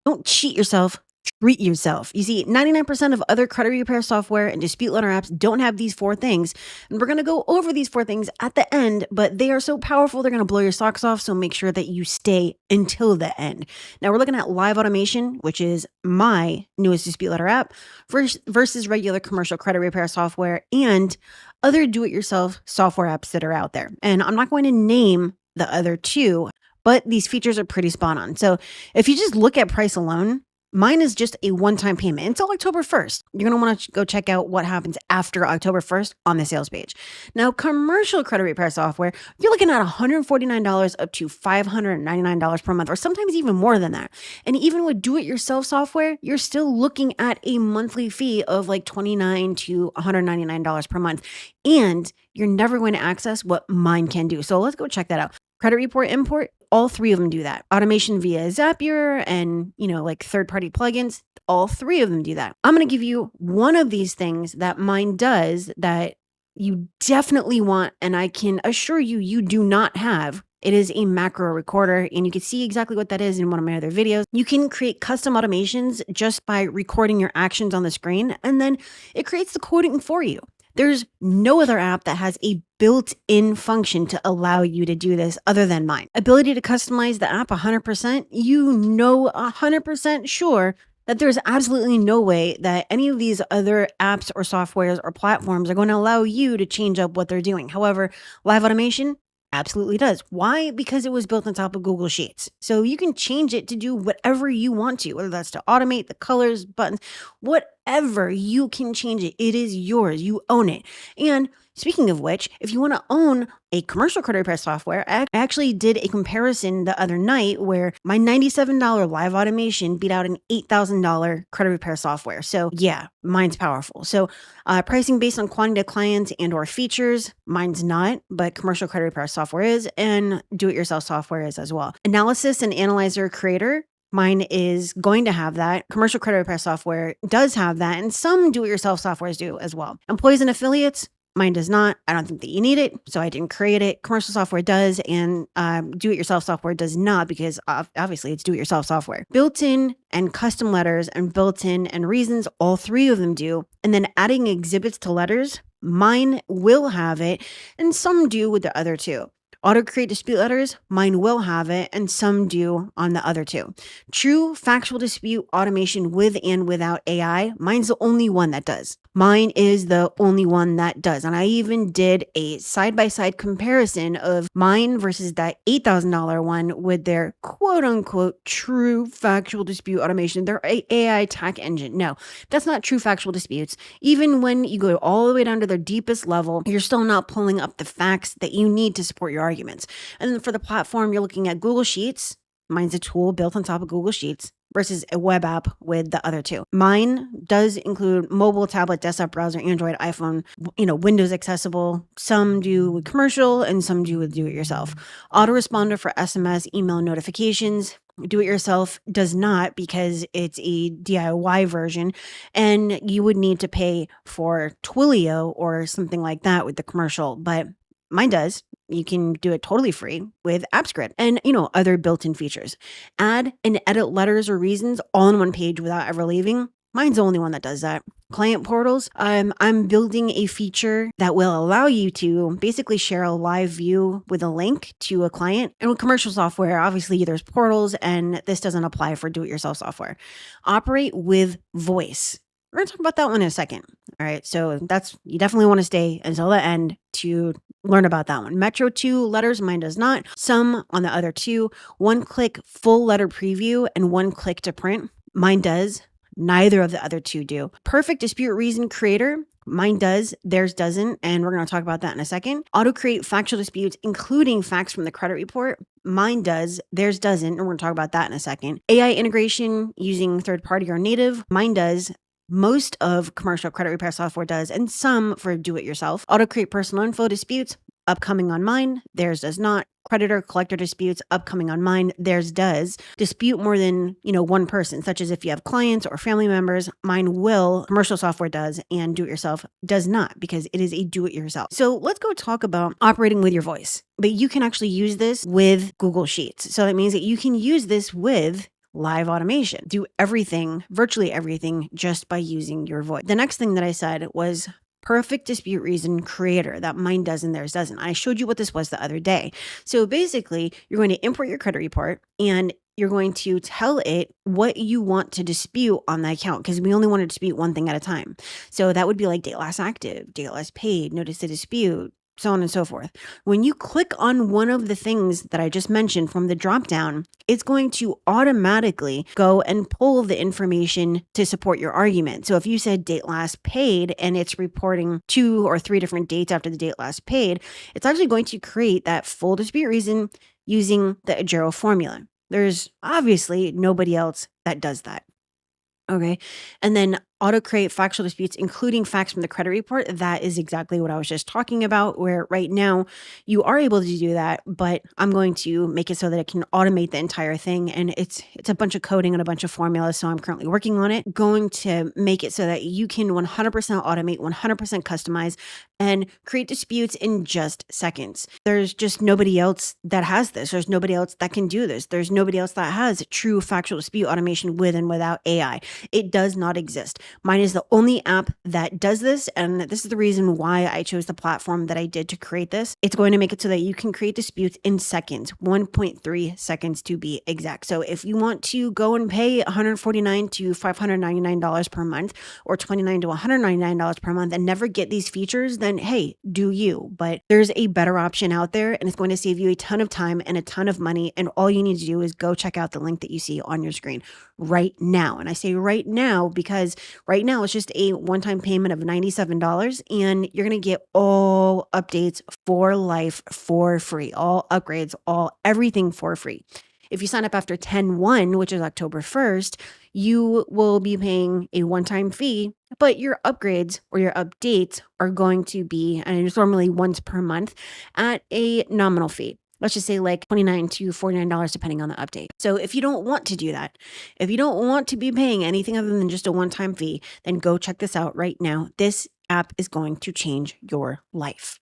Don't cheat yourself. Treat yourself. You see, 99% of other credit repair software and dispute letter apps don't have these 4 things. And we're going to go over these 4 things at the end, but they are so powerful, they're going to blow your socks off. So make sure that you stay until the end. Now, we're looking at live automation, which is my newest dispute letter app, versus regular commercial credit repair software and other do it yourself software apps that are out there. And I'm not going to name the other two, but these features are pretty spot on. So if you just look at price alone, mine is just a one-time payment until October 1st. You're going to want to go check out what happens after October 1st on the sales page. Now, commercial credit repair software, you're looking at $149 up to $599 per month, or sometimes even more than that. And even with do-it-yourself software, you're still looking at a monthly fee of like $29 to $199 per month. And you're never going to access what mine can do. So let's go check that out. Credit report import, all 3 of them do that. Automation via Zapier and, like third-party plugins, all 3 of them do that. I'm going to give you one of these things that mine does that you definitely want, and I can assure you, you do not have. It is a macro recorder, and you can see exactly what that is in one of my other videos. You can create custom automations just by recording your actions on the screen, and then it creates the coding for you. There's no other app that has a built-in function to allow you to do this other than mine. Ability to customize the app 100%, 100% sure that there's absolutely no way that any of these other apps or softwares or platforms are going to allow you to change up what they're doing. However, live automation absolutely does. Why? Because it was built on top of Google Sheets. So you can change it to do whatever you want to, whether that's to automate the colors, buttons, whatever, you can change it. It is yours. You own it. And speaking of which, if you want to own a commercial credit repair software, I actually did a comparison the other night where my $97 live automation beat out an $8,000 credit repair software. So yeah, mine's powerful. So pricing based on quantity of clients and or features, mine's not, but commercial credit repair software is, and do-it-yourself software is as well. Analysis and analyzer creator, mine is going to have that. Commercial credit repair software does have that, and some do-it-yourself softwares do as well. Employees and affiliates, mine does not. I don't think that you need it, so I didn't create it. Commercial software does, and do-it-yourself software does not, because obviously it's do-it-yourself software. Built-in and custom letters and built-in and reasons, all 3 of them do. And then adding exhibits to letters, mine will have it, and some do with the other 2. Auto-create dispute letters, mine will have it, and some do on the other 2. True factual dispute automation with and without AI, mine's the only one that does. Mine is the only one that does. And I even did a side-by-side comparison of mine versus that $8,000 one with their quote-unquote true factual dispute automation, their AI attack engine. No, that's not true factual disputes. Even when you go all the way down to their deepest level, you're still not pulling up the facts that you need to support your arguments. And then for the platform, you're looking at Google Sheets. Mine's a tool built on top of Google Sheets versus a web app with the other 2. Mine does include mobile, tablet, desktop browser, Android, iPhone, Windows accessible. Some do with commercial and some do with do-it-yourself. Autoresponder for SMS, email notifications. Do-it-yourself does not, because it's a DIY version, and you would need to pay for Twilio or something like that with the commercial, but mine does. You can do it totally free with AppScript and, other built-in features. Add and edit letters or reasons all in one page without ever leaving. Mine's the only one that does that. Client portals, I'm building a feature that will allow you to basically share a live view with a link to a client. And with commercial software, obviously there's portals, and this doesn't apply for do-it-yourself software. Operate with voice. We're going to talk about that one in a second. All right, so you definitely want to stay until the end to learn about that one. Metro 2 letters, mine does not. Some on the other 2. 1-click full letter preview and 1-click to print. Mine does. Neither of the other 2 do. Perfect dispute reason creator. Mine does, theirs doesn't, and we're going to talk about that in a second. Auto-create factual disputes, including facts from the credit report. Mine does, theirs doesn't, and we're going to talk about that in a second. AI integration using third-party or native. Mine does. Most of commercial credit repair software does, and some for do-it-yourself. Auto-create personal info disputes, upcoming on mine, theirs does not. Creditor collector disputes, upcoming on mine, theirs does. Dispute more than, one person, such as if you have clients or family members, mine will. Commercial software does, and do-it-yourself does not, because it is a do-it-yourself. So let's go talk about operating with your voice. But you can actually use this with Google Sheets. So that means that you can use this with live automation. Do everything, virtually everything, just by using your voice. The next thing that I said was perfect dispute reason creator, that mine does and theirs doesn't. I showed you what this was the other day. So basically, you're going to import your credit report and you're going to tell it what you want to dispute on the account, because we only want to dispute one thing at a time. So that would be like date last active, date last paid, notice to dispute, so on and so forth. When you click on one of the things that I just mentioned from the dropdown, it's going to automatically go and pull the information to support your argument. So if you said date last paid and it's reporting 2 or 3 different dates after the date last paid, it's actually going to create that full dispute reason using the Agero formula. There's obviously nobody else that does that. Okay. And then auto create factual disputes, including facts from the credit report. That is exactly what I was just talking about, where right now you are able to do that, but I'm going to make it so that it can automate the entire thing. And it's a bunch of coding and a bunch of formulas. So I'm currently working on it, going to make it so that you can 100% automate, 100% customize, and create disputes in just seconds. There's just nobody else that has this. There's nobody else that can do this. There's nobody else that has true factual dispute automation with and without AI. It does not exist. Mine is the only app that does this, and this is the reason why I chose the platform that I did to create this. It's going to make it so that you can create disputes in seconds, 1.3 seconds to be exact. So if you want to go and pay $149 to $599 per month or $29 to $199 per month and never get these features, then hey, do you. But there's a better option out there, and it's going to save you a ton of time and a ton of money, and all you need to do is go check out the link that you see on your screen right now. And I say right now because right now it's just a one-time payment of $97, and you're going to get all updates for life for free, all upgrades, everything for free. If you sign up after 10/1, which is October 1st, you will be paying a one-time fee, but your upgrades or your updates are going to be, and it's normally once per month, at a nominal fee. Let's just say like $29 to $49 depending on the update. So if you don't want to do that, if you don't want to be paying anything other than just a one-time fee, then go check this out right now. This app is going to change your life.